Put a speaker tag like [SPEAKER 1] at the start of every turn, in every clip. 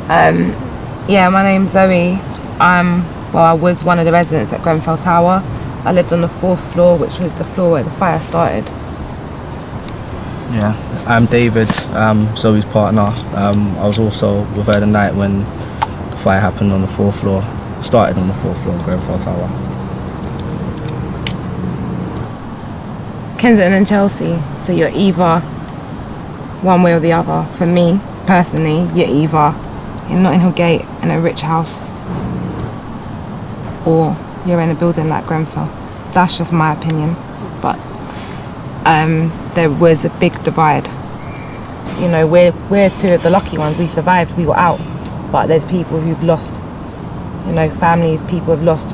[SPEAKER 1] Yeah, my name's Zoe. I was one of the residents at Grenfell Tower. I lived on the 4th floor, which was the floor where the fire started.
[SPEAKER 2] Yeah, I'm David, Zoe's partner. I was also with her the night when the fire happened on the 4th floor. Started on the 4th floor of Grenfell Tower.
[SPEAKER 1] Kensington and Chelsea, so you're either one way or the other. For me, personally, you're either in Notting Hill Gate in a rich house, or you're in a building like Grenfell. That's just my opinion, but there was a big divide. You know, we're two of the lucky ones. We survived, we got out, but there's people who've lost, you know, families. People have lost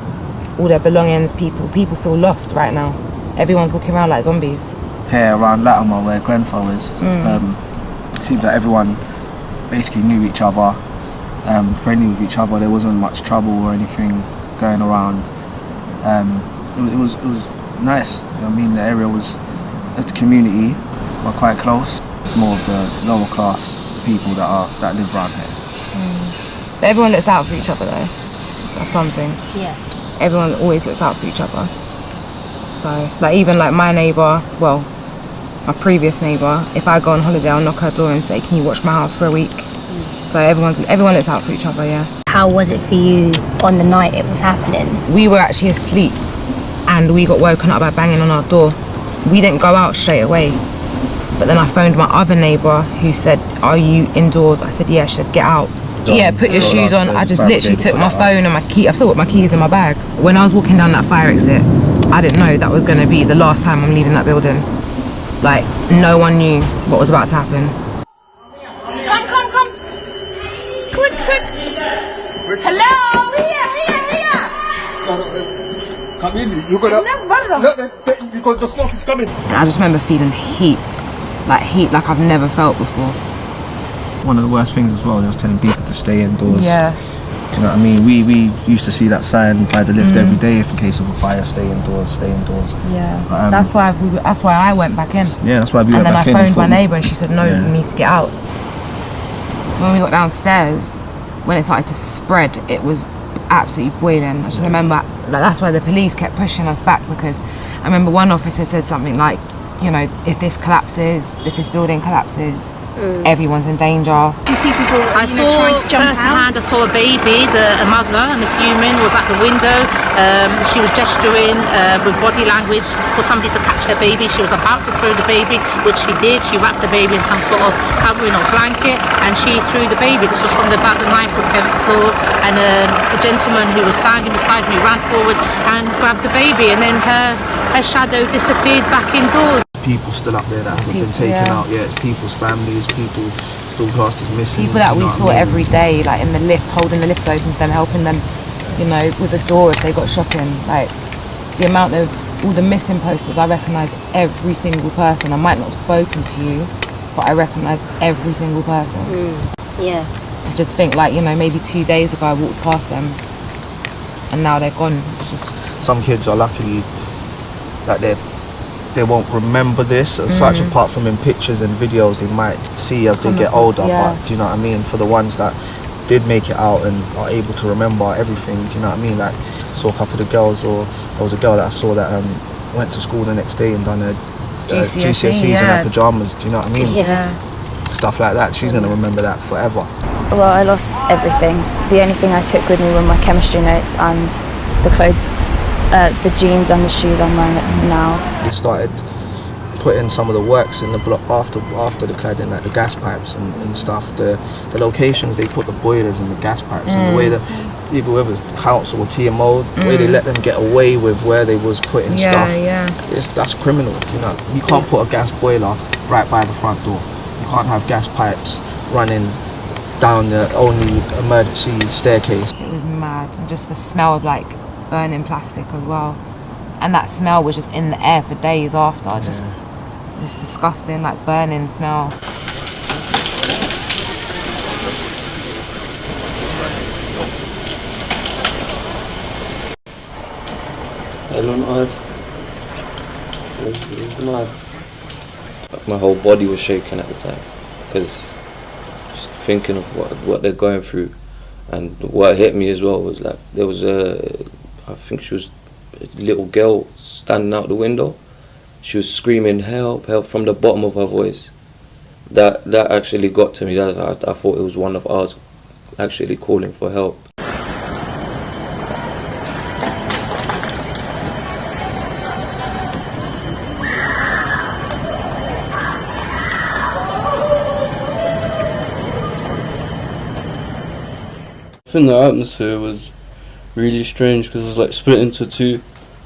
[SPEAKER 1] all their belongings. People feel lost right now. Everyone's walking around like zombies.
[SPEAKER 2] Here around Latimer, where Grenfell is, it seems like everyone basically knew each other, friendly with each other. There wasn't much trouble or anything going around. It was nice. You know what I mean, the area was, as the community, were quite close. It's more of the lower class people that live around here.
[SPEAKER 1] But everyone looks out for each other though. That's one thing.
[SPEAKER 3] Yeah.
[SPEAKER 1] Everyone always looks out for each other. So, like, even like my neighbour, well, my previous neighbour, if I go on holiday, I'll knock her door and say, can you watch my house for a week? So everyone looks out for each other, yeah.
[SPEAKER 3] How was it for you on the night it was happening?
[SPEAKER 1] We were actually asleep and we got woken up by banging on our door. We didn't go out straight away. But then I phoned my other neighbour who said, are you indoors? I said, yeah. She said, get out. Yeah, put your shoes on. I just literally took my phone and my key. I've still got my keys in my bag. When I was walking down that fire exit, I didn't know that was going to be the last time I'm leaving that building. Like, no one knew what was about to happen. Come. Quick. Hello, here.
[SPEAKER 4] Come in, you're gonna... Look, because the smoke is coming.
[SPEAKER 1] I just remember feeling heat, like I've never felt before.
[SPEAKER 2] One of the worst things as well, they was telling people to stay indoors.
[SPEAKER 1] Yeah.
[SPEAKER 2] Do you know what I mean? We used to see that sign by the lift every day. If in case of a fire, stay indoors. Yeah.
[SPEAKER 1] But, that's why I went back in.
[SPEAKER 2] Yeah, that's why we went back in.
[SPEAKER 1] And then I phoned my neighbour and she said, no, you need to get out. When we got downstairs, when it started to spread, it was absolutely boiling. I just remember, like, that's why the police kept pushing us back, because I remember one officer said something like, you know, if this building collapses, everyone's in danger.
[SPEAKER 5] Do you see people
[SPEAKER 6] I saw
[SPEAKER 5] trying to jump
[SPEAKER 6] firsthand,
[SPEAKER 5] out?
[SPEAKER 6] I saw a baby, a mother, I'm assuming, was at the window. She was gesturing with body language for somebody to catch her baby. She was about to throw the baby, which she did. She wrapped the baby in some sort of covering or blanket, and she threw the baby. This was from about the 9th or 10th floor, and a gentleman who was standing beside me ran forward and grabbed the baby, and then her shadow disappeared back indoors.
[SPEAKER 2] People still up there that haven't been taken out yet. It's people's families, people still classed as missing.
[SPEAKER 1] People that we saw every day, like in the lift, holding the lift open to them, helping them, you know, with the door if they got shopping. Like, the amount of all the missing posters, I recognise every single person. I might not have spoken to you, but I recognise every single person.
[SPEAKER 3] Yeah.
[SPEAKER 1] To just think, like, you know, maybe 2 days ago I walked past them and now they're gone. It's just...
[SPEAKER 2] Some kids are lucky that they won't remember this as such, apart from in pictures and videos they might see as they get older. But do you know what I mean? For the ones that did make it out and are able to remember everything, do you know what I mean? Like, I saw a couple of the girls, or there was a girl that I saw that went to school the next day and done her GCSEs in her pyjamas, do you know what I mean?
[SPEAKER 3] Yeah.
[SPEAKER 2] Stuff like that, she's going to remember that forever.
[SPEAKER 7] Well, I lost everything. The only thing I took with me were my chemistry notes and the clothes. The jeans and the shoes I'm wearing now. They
[SPEAKER 2] started putting some of the works in the block after the cladding, like the gas pipes and stuff. The locations they put the boilers and the gas pipes, and the way that even whether it's council or TMO, the way they let them get away with where they was putting stuff. That's criminal. You know, you can't put a gas boiler right by the front door. You can't have gas pipes running down the only emergency staircase.
[SPEAKER 1] It was mad, and just the smell of like burning plastic as well, and that smell was just in the air for days after. Just this disgusting, like, burning smell.
[SPEAKER 8] My whole body was shaking at the time because just
[SPEAKER 5] thinking of what they're going through. And what hit me as well was like there was I think she was a little girl standing out the window. She was screaming help, help from the bottom of her voice. That actually got to me. I thought it was one of ours actually calling for help.
[SPEAKER 8] I think the atmosphere was really strange because it was like split into two.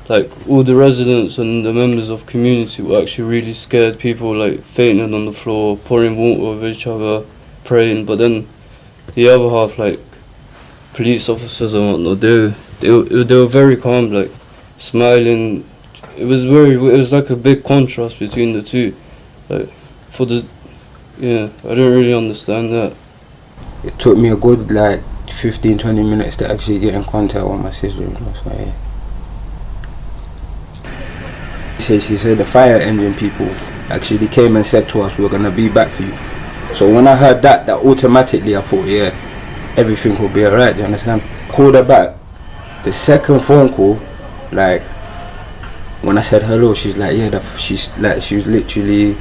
[SPEAKER 8] Like all the residents and the members of community were actually really scared. People like fainting on the floor, pouring water over each other, praying. But then the other half, like police officers and whatnot, they were very calm, like smiling. It was like a big contrast between the two. Like I don't really understand that.
[SPEAKER 9] It took me a good like 15-20 minutes to actually get in contact with my sister-in-law. So, yeah. She said the fire engine people actually came and said to us, we're going to be back for you. So when I heard that automatically I thought, yeah, everything will be alright, do you understand? Called her back. The second phone call, like when I said hello, she's like, yeah, she was literally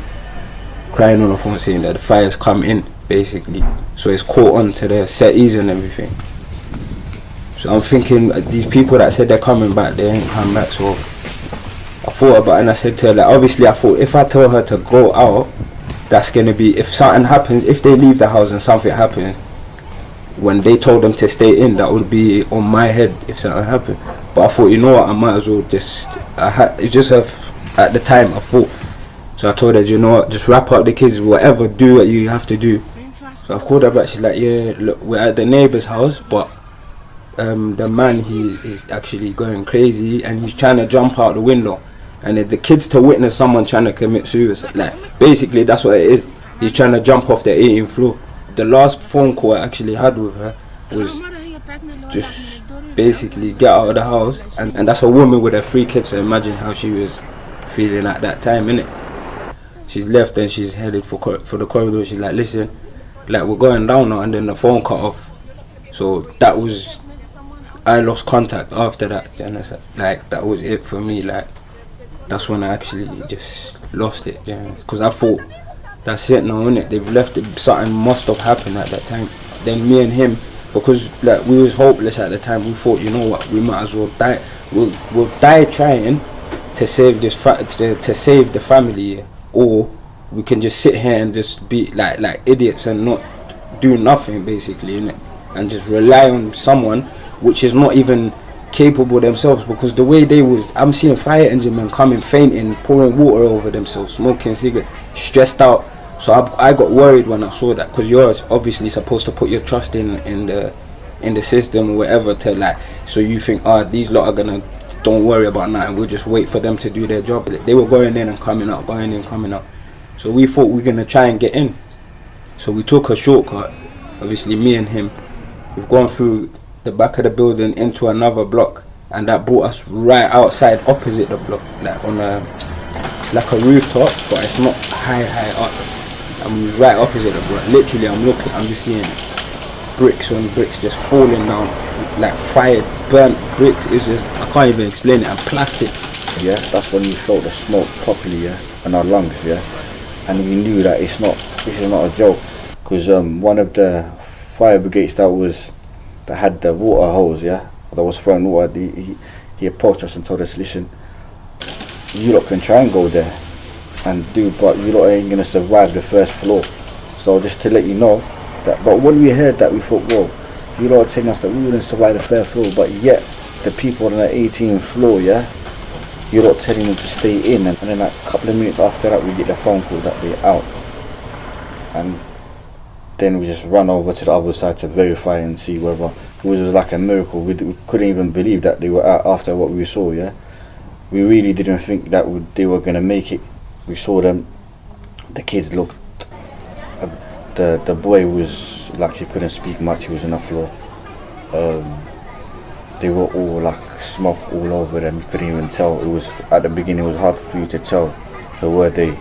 [SPEAKER 9] crying on the phone saying that the fire's come in, basically. So it's caught on to the settees and everything. So I'm thinking these people that said they're coming back, they ain't come back. So I thought about it and I said to her, like, obviously I thought if I tell her to go out, that's gonna be, if something happens, if they leave the house and something happens, when they told them to stay in, that would be on my head if something happened. But I thought, you know what, I might as well just, at the time I thought. So I told her, you know what, just wrap up the kids, whatever, do what you have to do. So I've called her back, she's like, yeah, look, we're at the neighbour's house, but the man, he is actually going crazy and he's trying to jump out the window. And the kids to witness someone trying to commit suicide, like, basically that's what it is. He's trying to jump off the 18th floor. The last phone call I actually had with her was just basically get out of the house. And that's a woman with her 3 kids, so imagine how she was feeling at that time, innit? She's left and she's headed for the corridor. She's like, listen, like, we're going down now, and then the phone cut off. So that was, I lost contact after that, and like, that was it for me. Like, that's when I actually just lost it, because I thought, that's it now, innit? They've left it, something must have happened at that time. Then me and him, because like we was hopeless at the time, we thought, you know what, we might as well die. We'll die trying to save this to save the family, yeah? Or we can just sit here and just be like idiots and not do nothing, basically, innit? And just rely on someone which is not even capable themselves, because the way they was, I'm seeing fire engine men coming fainting, pouring water over themselves, smoking cigarettes, stressed out. So I got worried when I saw that, because you're obviously supposed to put your trust in the system or whatever, to like, so you think, these lot are gonna, don't worry about nothing, we'll just wait for them to do their job. They were going in and coming out, going in, coming out. So we thought we were gonna try and get in. So we took a shortcut, obviously me and him. We've gone through the back of the building into another block, and that brought us right outside opposite the block, like on like a rooftop, but it's not high up, and we was right opposite the block. Literally I'm just seeing bricks on bricks just falling down, like fired, burnt bricks. It's just, I can't even explain it, and plastic.
[SPEAKER 10] Yeah, that's when we felt the smoke properly, yeah, in our lungs, yeah, and we knew that this is not a joke, because one of the fire brigades that had the water hose, yeah, that was throwing water, he approached us and told us, listen, you lot can try and go there and do, but you lot ain't gonna survive the first floor. So just to let you know that. But when we heard that, we thought, whoa, you lot are telling us that we wouldn't survive the first floor, but yet the people on the 18th floor, yeah, you lot telling them to stay in, and then like a couple of minutes after that we get the phone call that they're out, and then we just run over to the other side to verify and see whether it was like a miracle. We couldn't even believe that they were out after what we saw, yeah. We really didn't think that they were going to make it. We saw them, the kids looked, the boy was like, he couldn't speak much, he was on the floor. They were all like smoke all over them, you couldn't even tell. It was, at the beginning it was hard for you to tell who were they,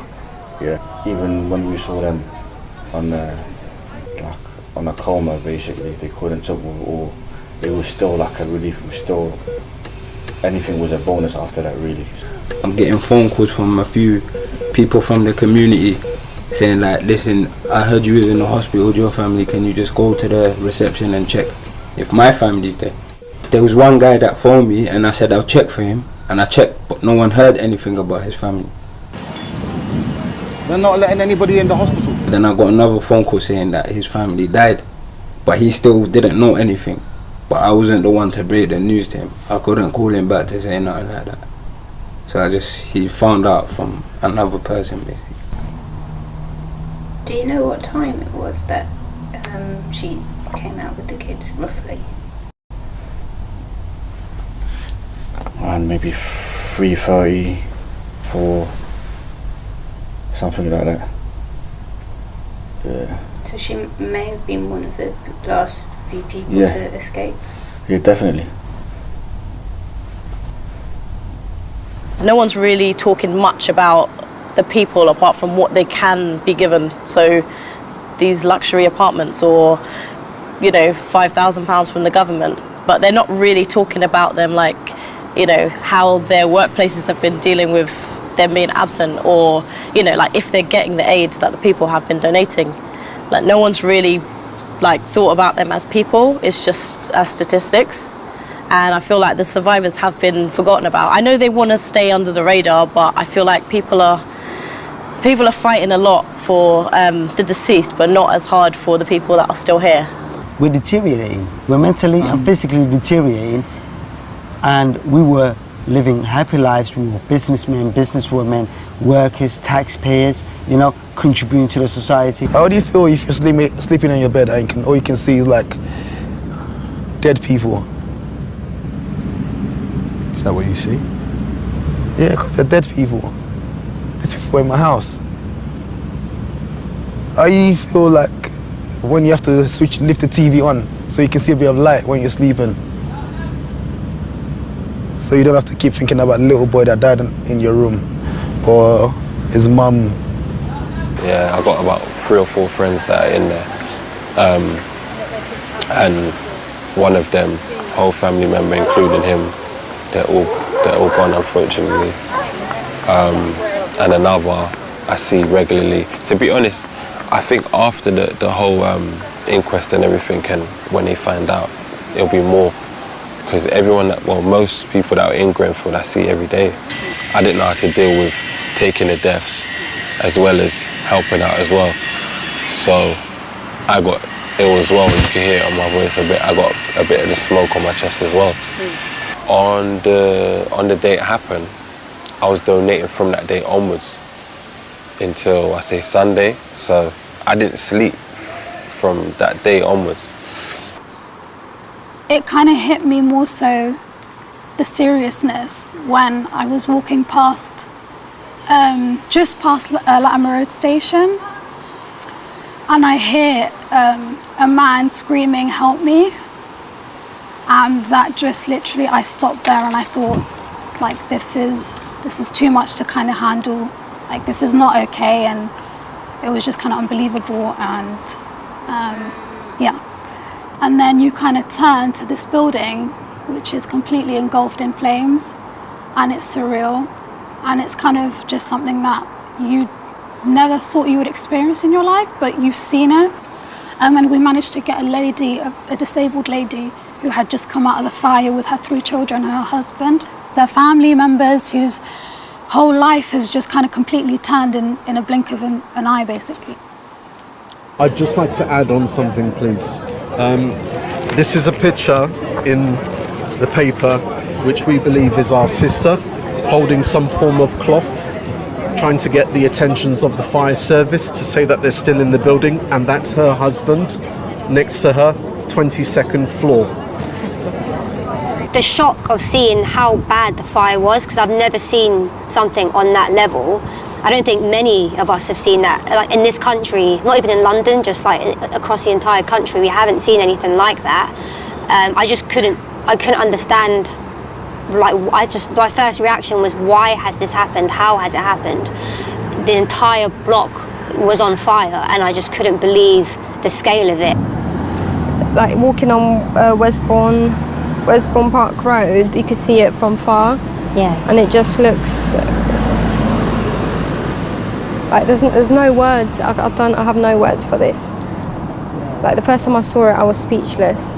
[SPEAKER 10] yeah. Even when we saw them on on a coma basically. They couldn't talk, or it was still like a relief. It was still, anything was a bonus after that really.
[SPEAKER 9] I'm getting phone calls from a few people from the community saying like, listen, I heard you was in the hospital with your family, can you just go to the reception and check if my family's there? There was one guy that phoned me and I said I'll check for him, and I checked, but no one heard anything about his family.
[SPEAKER 2] They're not letting anybody in the hospital?
[SPEAKER 9] Then I got another phone call saying that his family died, but he still didn't know anything. But I wasn't the one to break the news to him. I couldn't call him back to say nothing like that. So he found out from another person basically.
[SPEAKER 11] Do you know what time it was that she came out with the kids, roughly?
[SPEAKER 10] Around maybe 3:30, 4, something like that. Yeah.
[SPEAKER 11] So she may have been one of the last few people to escape?
[SPEAKER 10] Yeah, definitely.
[SPEAKER 12] No one's really talking much about the people apart from what they can be given. So these luxury apartments or, you know, £5,000 from the government, but they're not really talking about them like, you know, how their workplaces have been dealing with them being absent, or, you know, like if they're getting the aid that the people have been donating. Like no one's really like thought about them as people, it's just as statistics. And I feel like the survivors have been forgotten about. I know they want to stay under the radar, but I feel like people are fighting a lot for the deceased, but not as hard for the people that are still here.
[SPEAKER 13] We're deteriorating. We're mentally and physically deteriorating, and we were living happy lives. We were businessmen, businesswomen, workers, taxpayers, you know, contributing to the society.
[SPEAKER 2] How do you feel if you're sleeping in your bed and all you can see is like dead people?
[SPEAKER 14] Is that what you see?
[SPEAKER 2] Yeah, because they're dead people. There's people in my house. How do you feel like when you have to lift the TV on so you can see a bit of light when you're sleeping? So you don't have to keep thinking about the little boy that died in your room or his mum.
[SPEAKER 15] Yeah, I've got about 3 or 4 friends that are in there. And one of them, whole family member, including him, they're all gone, unfortunately. And another I see regularly. To be honest, I think after the whole inquest and everything, and when they find out, it'll be more. Because most people that are in Grenfell I see every day. I didn't know how to deal with taking the deaths as well as helping out as well. So I got ill as well, you can hear it on my voice a bit. I got a bit of the smoke on my chest as well. On the day it happened, I was donating from that day onwards until, I say, Sunday. So I didn't sleep from that day onwards.
[SPEAKER 16] It kind of hit me more so the seriousness when I was walking past, just past Latimer Road station, and I hear a man screaming, "Help me!" And that just literally, I stopped there and I thought, like, this is too much to kind of handle. Like, this is not okay, and it was just kind of unbelievable. And yeah. And then you kind of turn to this building, which is completely engulfed in flames, and it's surreal, and it's kind of just something that you never thought you would experience in your life, but you've seen it. And we managed to get a lady, a disabled lady, who had just come out of the fire with her 3 children and her husband. Their family members whose whole life has just kind of completely turned in a blink of an eye, basically.
[SPEAKER 14] I'd just like to add on something, please. This is a picture in the paper which we believe is our sister holding some form of cloth, trying to get the attentions of the fire service to say that they're still in the building, and that's her husband next to her, 22nd floor.
[SPEAKER 3] The shock of seeing how bad the fire was, because I've never seen something on that level. I don't think many of us have seen that, like in this country, not even in London, just like across the entire country, we haven't seen anything like that. I couldn't understand, like, my first reaction was, why has this happened? How has it happened? The entire block was on fire, and I just couldn't believe the scale of it.
[SPEAKER 17] like walking on Westbourne Park Road, you could see it from far.
[SPEAKER 3] Yeah.
[SPEAKER 17] And it just looks like there's no words. I have no words for this. Like the first time I saw it, I was speechless.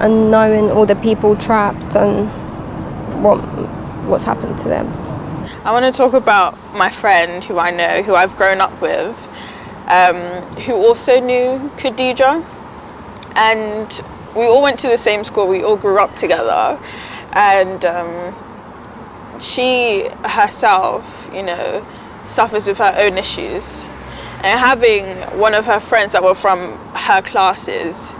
[SPEAKER 17] And knowing all the people trapped and what's happened to them.
[SPEAKER 18] I want to talk about my friend who I know, who I've grown up with, who also knew Khadija, and we all went to the same school, we all grew up together, and she herself, you know, suffers with her own issues, and having one of her friends that were from her classes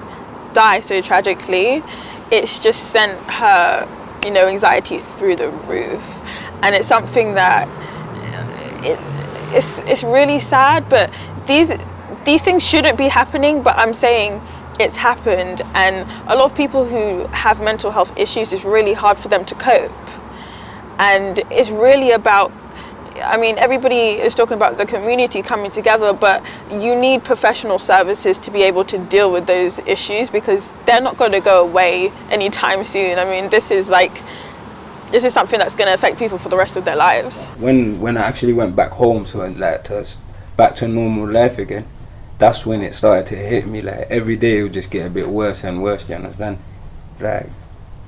[SPEAKER 18] die so tragically, it's just sent her, you know, anxiety through the roof. And it's something that it's really sad, but these things shouldn't be happening, but I'm saying it's happened, and a lot of people who have mental health issues, it's really hard for them to cope. And it's really about, I mean, everybody is talking about the community coming together, but you need professional services to be able to deal with those issues, because they're not going to go away anytime soon. I mean, this is something that's going to affect people for the rest of their lives.
[SPEAKER 9] When I actually went back home, so back to normal life again, that's when it started to hit me. Like every day it would just get a bit worse and worse, do you understand? Like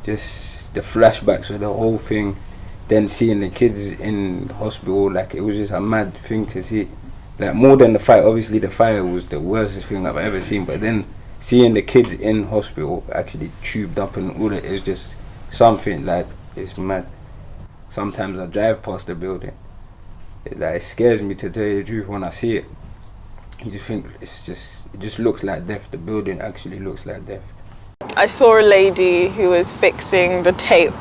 [SPEAKER 9] just the flashbacks of the whole thing, then seeing the kids in hospital, like it was just a mad thing to see. Like more than the fire, obviously the fire was the worst thing I've ever seen, but then seeing the kids in hospital actually tubed up and all that is just something like, it's mad. Sometimes I drive past the building, it scares me, to tell you the truth. When I see it, you just think it just looks like death. The building actually looks like death.
[SPEAKER 18] I saw a lady who was fixing the tape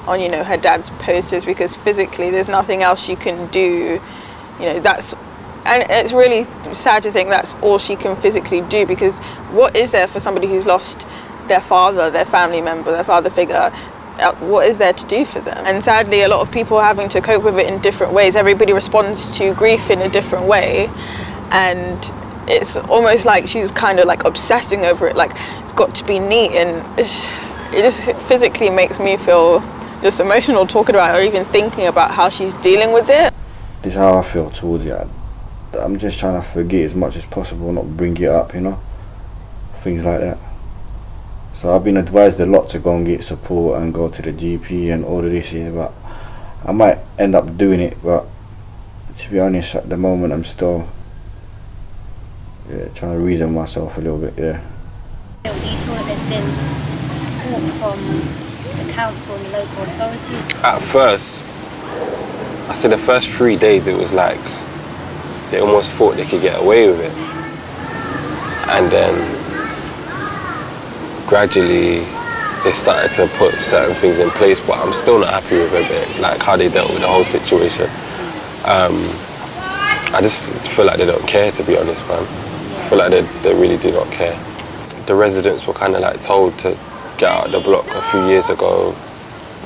[SPEAKER 18] on, you know, her dad's posters, because physically there's nothing else she can do, you know, and it's really sad to think that's all she can physically do, because what is there for somebody who's lost their father, their family member, their father figure? What is there to do for them? And sadly, a lot of people are having to cope with it in different ways. Everybody responds to grief in a different way, and it's almost like she's kind of like obsessing over it, like it's got to be neat, and it just physically makes me feel just emotional talking about it, or even thinking about how she's dealing with it.
[SPEAKER 10] This is how I feel towards it. I'm just trying to forget as much as possible, not bring it up, you know, things like that. So I've been advised a lot to go and get support and go to the GP and all of this here, but I might end up doing it, but to be honest, at the moment I'm still trying to reason myself a little bit, yeah.
[SPEAKER 3] Do you feel that there's been support from the council and the local authority?
[SPEAKER 15] At first, I said the first 3 days it was like they almost thought they could get away with it. And then gradually they started to put certain things in place, but I'm still not happy with it, like how they dealt with the whole situation. I just feel like they don't care, to be honest, man. I feel like they really do not care. The residents were kind of like told to get out of the block a few years ago.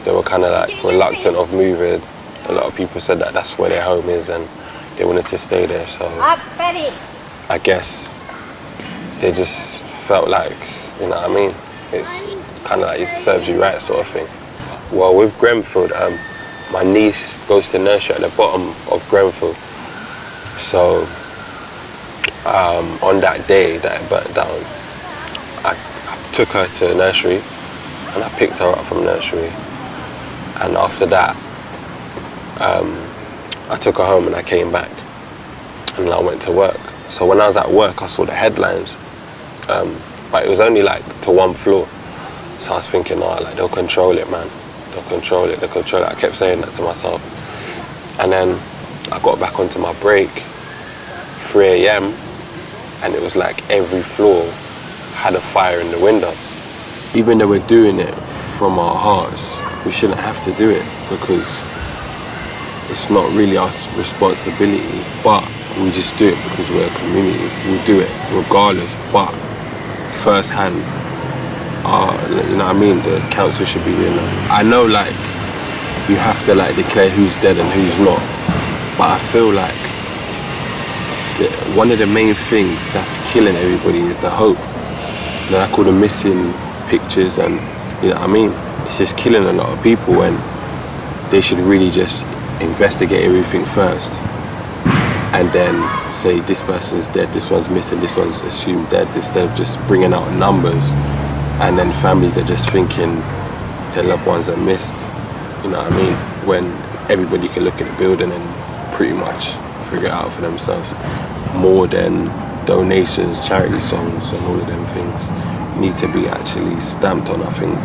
[SPEAKER 15] They were kind of like reluctant of moving. A lot of people said that that's where their home is and they wanted to stay there, so I guess they just felt like, you know what I mean? It's kind of like it serves you right sort of thing. Well, with Grenfell, my niece goes to nursery at the bottom of Grenfell. So on that day that it burnt down, I took her to nursery and I picked her up from nursery. And after that, I took her home and I came back and then I went to work. So when I was at work, I saw the headlines. But it was only like to one floor. So I was thinking, oh, like they'll control it, man. They'll control it, they'll control it. I kept saying that to myself. And then I got back onto my break, 3 AM, and it was like every floor had a fire in the window. Even though we're doing it from our hearts, we shouldn't have to do it because it's not really our responsibility, but we just do it because we're a community. We'll do it regardless, but firsthand, you know what I mean, the council should be doing that. I know like you have to like declare who's dead and who's not, but I feel like one of the main things that's killing everybody is the hope. You know, like all the missing pictures, and you know what I mean? It's just killing a lot of people, and they should really just investigate everything first and then say this person's dead, this one's missing, this one's assumed dead, instead of just bringing out numbers, and then families are just thinking their loved ones are missed, you know what I mean? When everybody can look at the building and pretty much figure it out for themselves. More than donations, charity songs and all of them things need to be actually stamped on. I think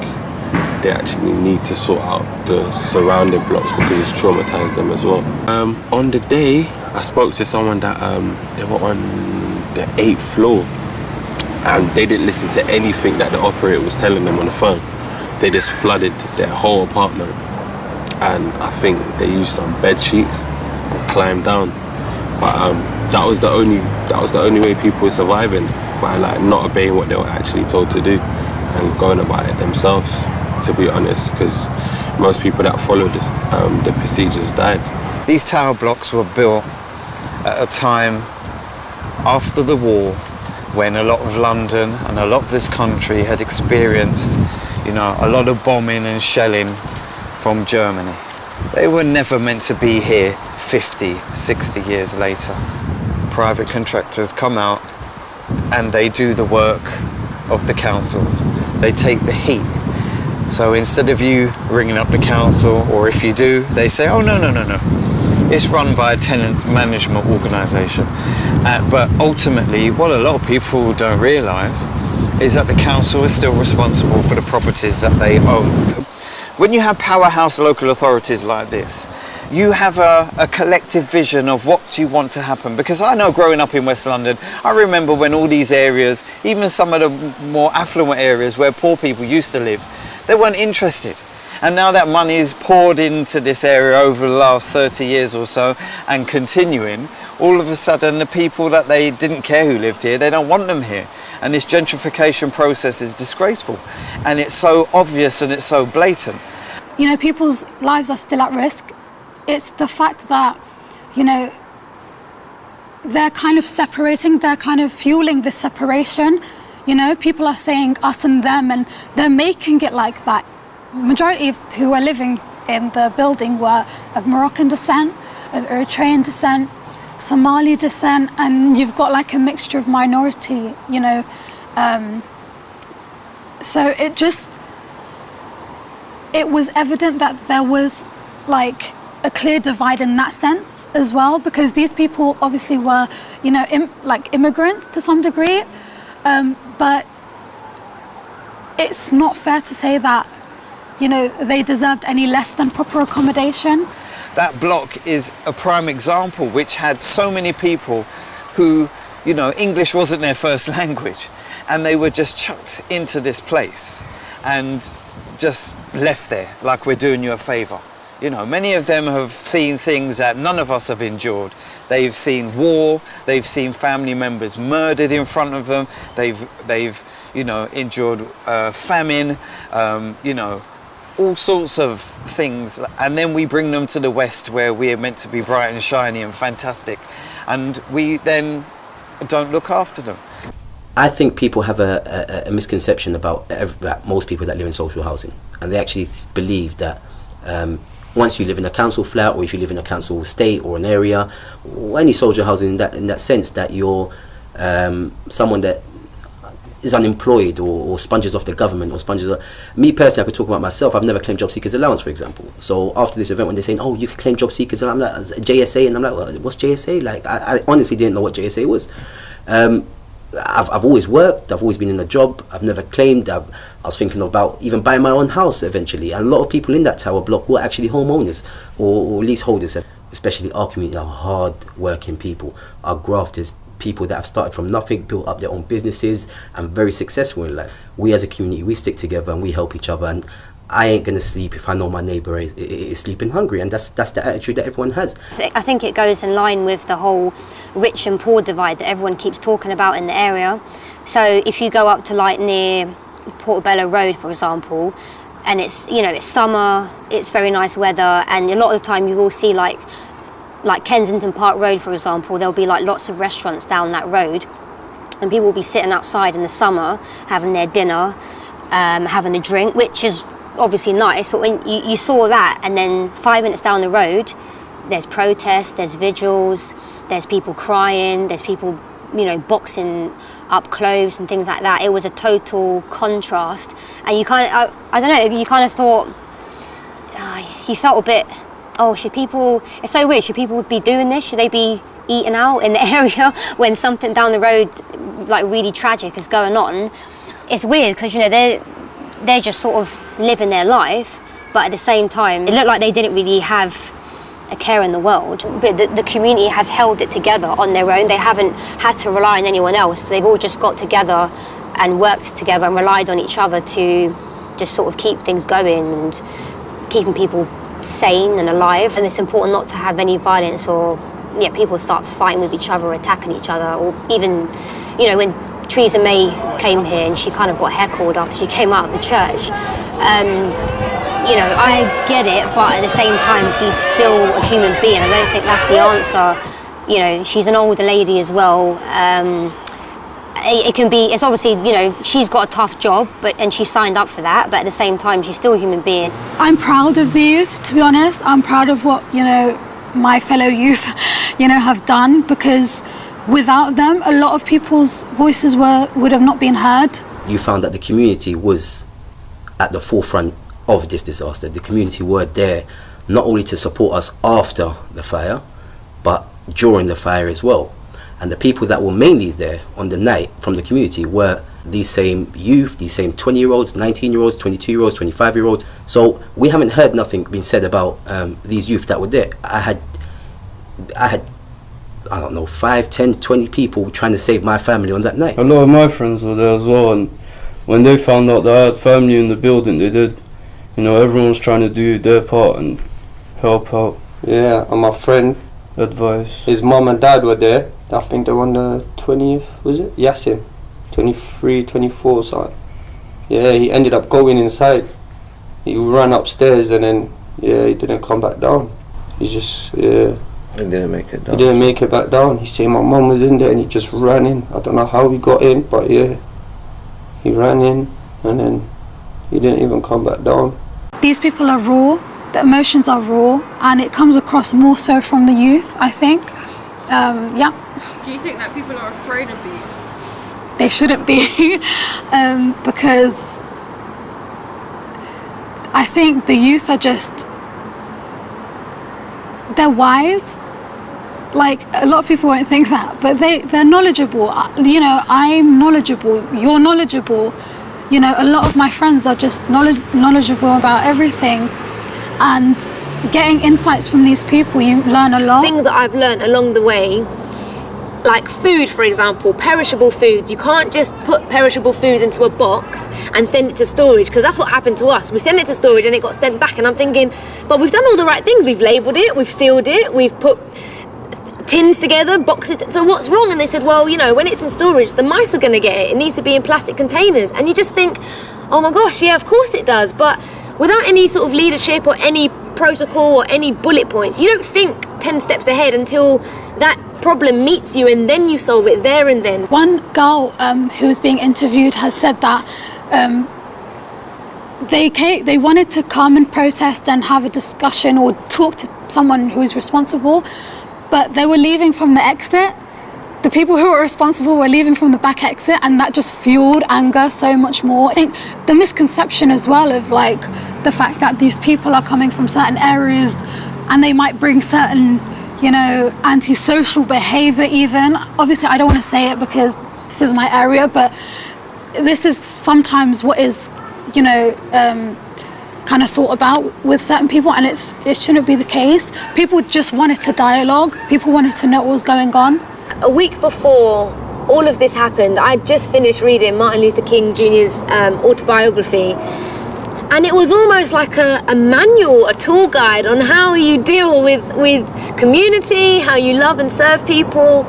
[SPEAKER 15] they actually need to sort out the surrounding blocks because it's traumatized them as well. On the day, I spoke to someone that they were on the 8th floor and they didn't listen to anything that the operator was telling them on the phone. They just flooded their whole apartment, and I think they used some bed sheets and climbed down. But that was the only way people were surviving, by like not obeying what they were actually told to do and going about it themselves, to be honest, because most people that followed the procedures died.
[SPEAKER 19] These tower blocks were built at a time after the war when a lot of London and a lot of this country had experienced, you know, a lot of bombing and shelling from Germany. They were never meant to be here 50, 60 years later. Private contractors come out and they do the work of the councils. They take the heat. So instead of you ringing up the council, or if you do, they say, oh, no. It's run by a tenant management organisation. But ultimately, what a lot of people don't realise is that the council is still responsible for the properties that they own. When you have powerhouse local authorities like this, you have a collective vision of what you want to happen. Because I know growing up in West London, I remember when all these areas, even some of the more affluent areas where poor people used to live, they weren't interested. And now that money is poured into this area over the last 30 years or so and continuing, all of a sudden the people that they didn't care who lived here, they don't want them here. And this gentrification process is disgraceful. And it's so obvious and it's so blatant.
[SPEAKER 16] You know, people's lives are still at risk. It's the fact that, you know, they're kind of separating, they're kind of fueling this separation. You know, people are saying us and them, and they're making it like that. Majority of who were living in the building were of Moroccan descent, of Eritrean descent, Somali descent, and you've got like a mixture of minority, you know. So it was evident that there was like a clear divide in that sense as well, because these people obviously were, you know, like immigrants to some degree, but it's not fair to say that, you know, they deserved any less than proper accommodation.
[SPEAKER 19] That block is a prime example, which had so many people who, you know, English wasn't their first language, and they were just chucked into this place and just left there like we're doing you a favour. You know, many of them have seen things that none of us have endured. They've seen war, they've seen family members murdered in front of them, they've you know, endured famine, you know, all sorts of things. And then we bring them to the West where we are meant to be bright and shiny and fantastic, and we then don't look after them.
[SPEAKER 20] I think people have a misconception about most people that live in social housing, and they actually believe that once you live in a council flat, or if you live in a council estate or an area, or any social housing in that sense, that you're someone that is unemployed or sponges off the government or sponges off. Me personally, I could talk about myself. I've never claimed job seekers allowance, for example. So after this event, when they're saying, oh, you can claim job seekers allowance, I'm like, JSA, and I'm like, well, what's JSA? Like, I honestly didn't know what JSA was. I've always worked, I've always been in a job, I've never claimed. I was thinking about even buying my own house eventually, and a lot of people in that tower block were actually homeowners or leaseholders. Especially our community are hard working people, are grafters, people that have started from nothing, built up their own businesses and very successful in life. We as a community, we stick together and we help each other, and I ain't gonna sleep if I know my neighbour is sleeping hungry, and that's the attitude that everyone has.
[SPEAKER 3] I think it goes in line with the whole rich and poor divide that everyone keeps talking about in the area. So if you go up to like near Portobello Road, for example, and it's, you know, it's summer, it's very nice weather, and a lot of the time you will see like Kensington Park Road, for example, there'll be like lots of restaurants down that road. and people will be sitting outside in the summer having their dinner, having a drink, which is obviously nice, but when you saw that, and then 5 minutes down the road, there's protests, there's vigils, there's people crying, there's people, you know, boxing up clothes and things like that. It was a total contrast, and you kind of, I don't know, you kind of thought, you felt a bit, oh, should people, it's so weird, should people be doing this? Should they be eating out in the area when something down the road, like really tragic, is going on? It's weird, because, you know, they're just sort of living their life, but at the same time, it looked like they didn't really have a care in the world. But the community has held it together on their own. They haven't had to rely on anyone else. They've all just got together and worked together and relied on each other to just sort of keep things going and keeping people sane and alive. And it's important not to have any violence, or people start fighting with each other, attacking each other, or even, you know, when Theresa May came here and she kind of got heckled after she came out of the church. You know, I get it, but at the same time, she's still a human being. I don't think that's the answer. You know, she's an older lady as well. It can be, it's obviously, you know, she's got a tough job, and she signed up for that, but at the same time, she's still a human being. I'm proud of the youth, to be honest. I'm proud of what, you know, my fellow youth, you know, have done, because without them, a lot of people's voices would have not been heard.
[SPEAKER 20] You found that the community was at the forefront of this disaster. The community were there not only to support us after the fire, but during the fire as well. And the people that were mainly there on the night from the community were these same youth, these same 20-year-olds, 19-year-olds, 22-year-olds, 25-year-olds. So we haven't heard nothing being said about these youth that were there. I had, I don't know, 5, 10, 20 people trying to save my family on that night.
[SPEAKER 8] A lot of my friends were there as well, and when they found out that I had family in the building, they did. You know, everyone was trying to do their part and help out.
[SPEAKER 9] Yeah, and my friend,
[SPEAKER 8] advice.
[SPEAKER 9] His mum and dad were there. I think they were on the 20th, was it? Yasin, 23, 24 or something. Yeah, he ended up going inside. He ran upstairs and then, he didn't come back down. He just, He
[SPEAKER 5] didn't make it down.
[SPEAKER 9] He didn't make it back down. He said my mum was in there and he just ran in. I don't know how he got in, but he ran in and then he didn't even come back down.
[SPEAKER 16] These people are raw, the emotions are raw, and it comes across more so from the youth, I think.
[SPEAKER 21] Do you think that people are afraid of the youth?
[SPEAKER 16] They shouldn't be, because I think the youth are just, they're wise. Like, a lot of people won't think that, but they're knowledgeable. You know, I'm knowledgeable, you're knowledgeable. You know, a lot of my friends are just knowledgeable about everything, and getting insights from these people, you learn a lot.
[SPEAKER 22] Things that I've learned along the way, like food, for example, perishable foods. You can't just put perishable foods into a box and send it to storage, because that's what happened to us. We sent it to storage and it got sent back, and I'm thinking, but we've done all the right things. We've labelled it, we've sealed it, we've put tins together, boxes, so what's wrong? And they said, well, you know, when it's in storage, the mice are going to get it. It needs to be in plastic containers. And you just think, oh my gosh, yeah, of course it does. But without any sort of leadership or any protocol or any bullet points, you don't think 10 steps ahead until that problem meets you, and then you solve it there and then.
[SPEAKER 16] One girl who was being interviewed has said that they wanted to come and protest and have a discussion or talk to someone who is responsible, but they were leaving from the exit. The people who were responsible were leaving from the back exit, and that just fueled anger so much more. I think the misconception as well of like the fact that these people are coming from certain areas and they might bring certain, you know, antisocial behavior even. Obviously I don't want to say it because this is my area, but this is sometimes what is, you know, kind of thought about with certain people, and it shouldn't be the case. People just wanted to dialogue. People wanted to know what was going on.
[SPEAKER 22] A week before all of this happened, I just finished reading Martin Luther King Jr.'s autobiography, and it was almost like a manual, a tool guide on how you deal with community, how you love and serve people,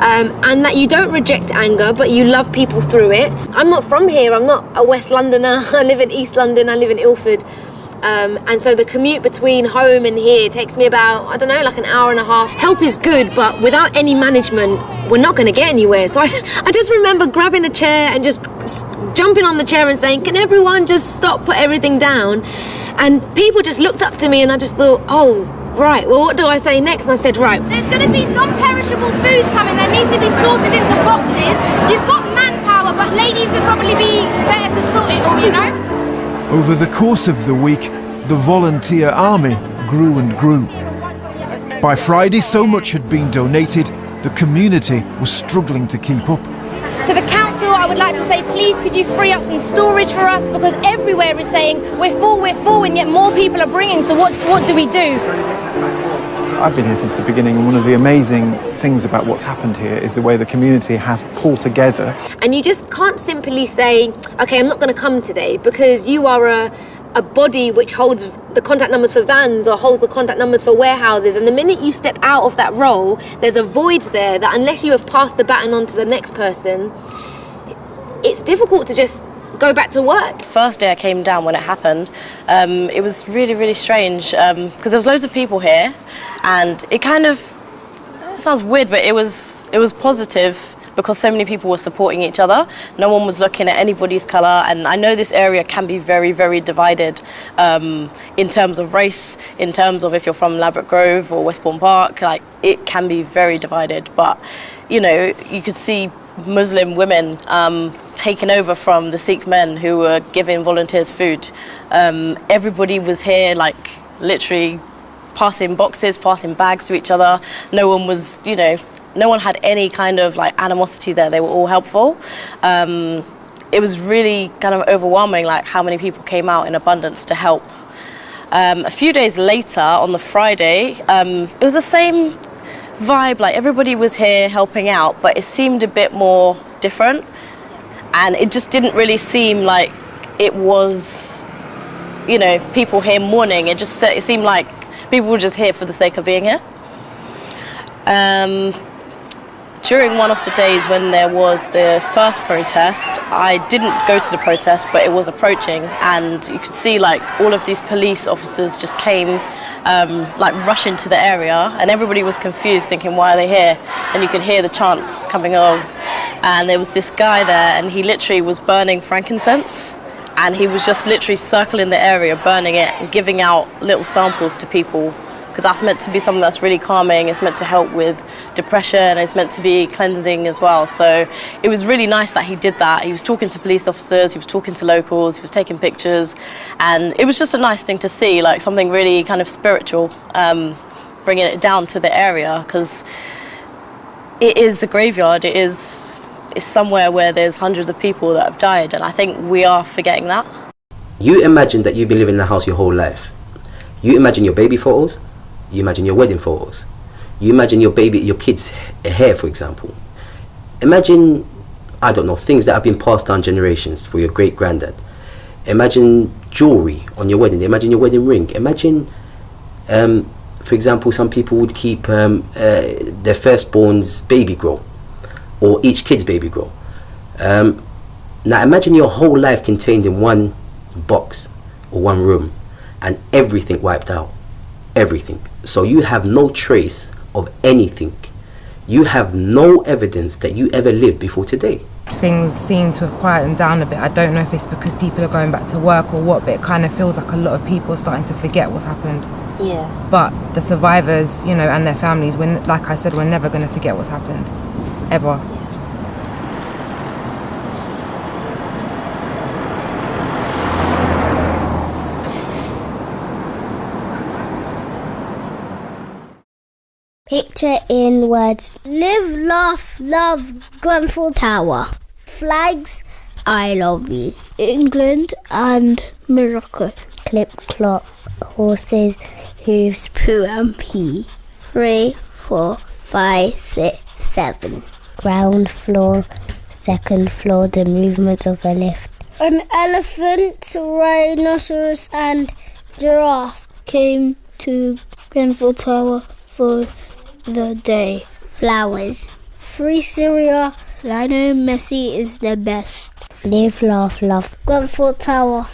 [SPEAKER 22] and that you don't reject anger, but you love people through it. I'm not from here, I'm not a West Londoner, I live in East London, I live in Ilford, and so the commute between home and here takes me about, I don't know, like an hour and a half. Help is good, but without any management, we're not going to get anywhere. So I just remember grabbing a chair and just jumping on the chair and saying, can everyone just stop, put everything down? And people just looked up to me, and I just thought, oh, right, well, what do I say next? And I said, right, there's going to be non-perishable foods coming that needs to be sorted into boxes. You've got manpower, but ladies would probably be better to sort it all, you know?
[SPEAKER 4] Over the course of the week, the volunteer army grew and grew. By Friday, so much had been donated, the community was struggling to keep up.
[SPEAKER 22] To the council, I would like to say, please could you free up some storage for us, because everywhere is saying we're full, and yet more people are bringing, so what do we do?
[SPEAKER 6] I've been here since the beginning, and one of the amazing things about what's happened here is the way the community has pulled together.
[SPEAKER 22] And you just can't simply say, okay, I'm not going to come today, because you are a body which holds the contact numbers for vans or holds the contact numbers for warehouses, and the minute you step out of that role, there's a void there that unless you have passed the baton on to the next person, it's difficult to just go back to work.
[SPEAKER 12] First day I came down when it happened, it was really, really strange because there was loads of people here, and it sounds weird, but it was positive because so many people were supporting each other. No one was looking at anybody's colour, and I know this area can be very, very divided in terms of race, in terms of if you're from Ladbroke Grove or Westbourne Park, like it can be very divided. But you know, you could see Muslim women taken over from the Sikh men who were giving volunteers food. Everybody was here, like literally passing boxes, passing bags to each other. No one was, you know, no one had any kind of like animosity there. They were all helpful. It was really kind of overwhelming, like how many people came out in abundance to help. A few days later, on the Friday, it was the same vibe, like everybody was here helping out, but it seemed a bit more different, and it just didn't really seem like it was, you know, people here mourning. It seemed like people were just here for the sake of being here. During one of the days when there was the first protest, I didn't go to the protest, but it was approaching, and you could see like all of these police officers just came like rushing to the area, and everybody was confused thinking, why are they here? And you could hear the chants coming over, and there was this guy there, and he literally was burning frankincense, and he was just literally circling the area, burning it and giving out little samples to people, because that's meant to be something that's really calming. It's meant to help with depression, it's meant to be cleansing as well. So it was really nice that he did that. He was talking to police officers, he was talking to locals, he was taking pictures, and it was just a nice thing to see, like something really kind of spiritual, bringing it down to the area, because it is a graveyard. It's somewhere where there's hundreds of people that have died, and I think we are forgetting that.
[SPEAKER 20] You imagine that you've been living in the house your whole life. You imagine your baby photos, you imagine your wedding photos, you imagine your kid's hair, for example. Imagine, I don't know, things that have been passed down generations for your great granddad. Imagine jewelry on your wedding day. Imagine your wedding ring. Imagine, for example, some people would keep their firstborn's baby grow, or each kid's baby grow. Now imagine your whole life contained in one box or one room, and everything wiped out. Everything. So you have no trace of anything. You have no evidence that you ever lived before today.
[SPEAKER 1] Things seem to have quietened down a bit. I don't know if it's because people are going back to work or what, but it kind of feels like a lot of people are starting to forget what's happened.
[SPEAKER 22] Yeah.
[SPEAKER 1] But the survivors, you know, and their families, like I said, we're never going to forget what's happened. Ever.
[SPEAKER 23] Picture in words. Live, laugh, love, Grenfell Tower. Flags, I love you. England and Morocco. Clip, clop, horses, hooves, poo and pee. 3, 4, 5, 6, 7. Ground floor, second floor, the movement of a lift. An elephant, rhinoceros and giraffe came to Grenfell Tower for the day. Flowers. Free Syria. Lionel Messi is the best. Live, laugh, love. Grenfell Tower.